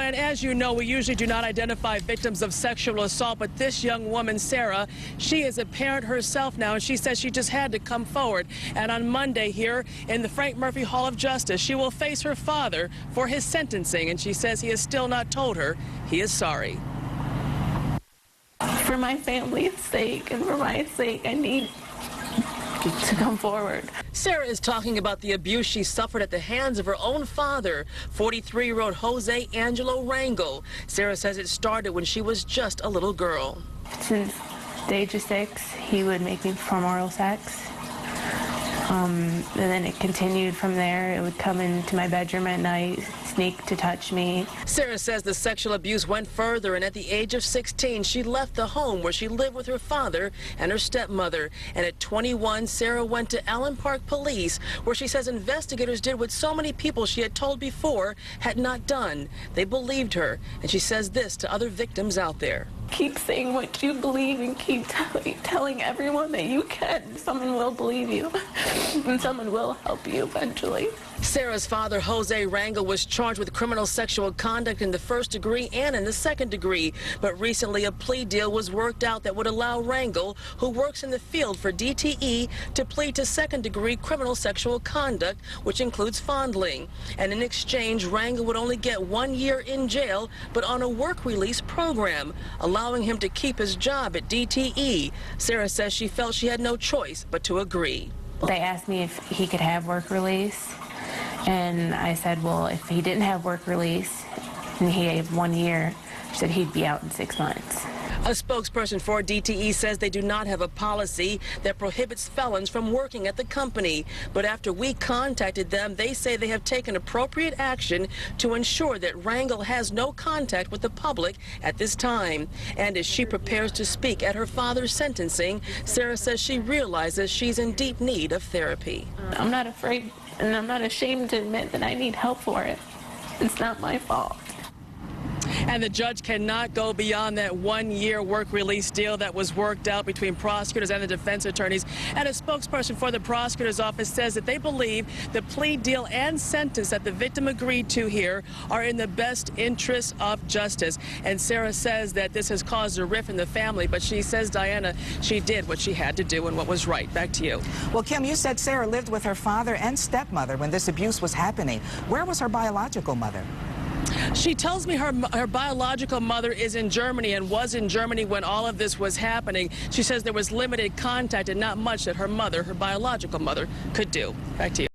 Joanne, as you know, we usually do not identify victims of sexual assault, but this young woman, Sarah, she is a parent herself now, and she says she just had to come forward. And on Monday here in the Frank Murphy Hall of Justice, she will face her father for his sentencing, and she says he has still not told her he is sorry. For my family's sake and for my sake, I need to come forward. Sarah is talking about the abuse she suffered at the hands of her own father, 43-year-old Jose Angelo Rangel. Sarah says it started when she was just a little girl. Since the age of 6, he would make me perform oral sex. And then it continued from there. It would come into my bedroom at night, sneak to touch me. Sarah says the sexual abuse went further, and at the age of 16, she left the home where she lived with her father and her stepmother. And at 21, Sarah went to Allen Park Police, where she says investigators did what so many people she had told before had not done. They believed her, and she says this to other victims out there. Keep saying what you believe and keep telling everyone that you can. Someone will believe you, and someone will help you eventually. Sarah's father, Jose Rangel, was charged with criminal sexual conduct in the first degree and in the second degree. But recently, a plea deal was worked out that would allow Rangel, who works in the field for DTE, to plead to second-degree criminal sexual conduct, which includes fondling. And in exchange, Rangel would only get 1 year in jail, but on a work release program, allowing him to keep his job at DTE. Sarah says she felt she had no choice but to agree. They asked me if he could have work release, and I said, well, if he didn't have work release and he had 1 year, she said he'd be out in 6 months. A spokesperson for DTE says they do not have a policy that prohibits felons from working at the company. But after we contacted them, they say they have taken appropriate action to ensure that Rangel has no contact with the public at this time. And as she prepares to speak at her father's sentencing, Sarah says she realizes she's in deep need of therapy. I'm not afraid, and I'm not ashamed to admit that I need help for it. It's not my fault. And the judge cannot go beyond that 1 year work release deal that was worked out between prosecutors and the defense attorneys. And a spokesperson for the prosecutor's office says that they believe the plea deal and sentence that the victim agreed to here are in the best interest of justice. And Sarah says that this has caused a rift in the family, but she says, Diana, she did what she had to do and what was right. Back to you. Well, Kim, you said Sarah lived with her father and stepmother when this abuse was happening. Where was her biological mother? She tells me her biological mother is in Germany and was in Germany when all of this was happening. She says there was limited contact and not much that her biological mother, could do. Back to you.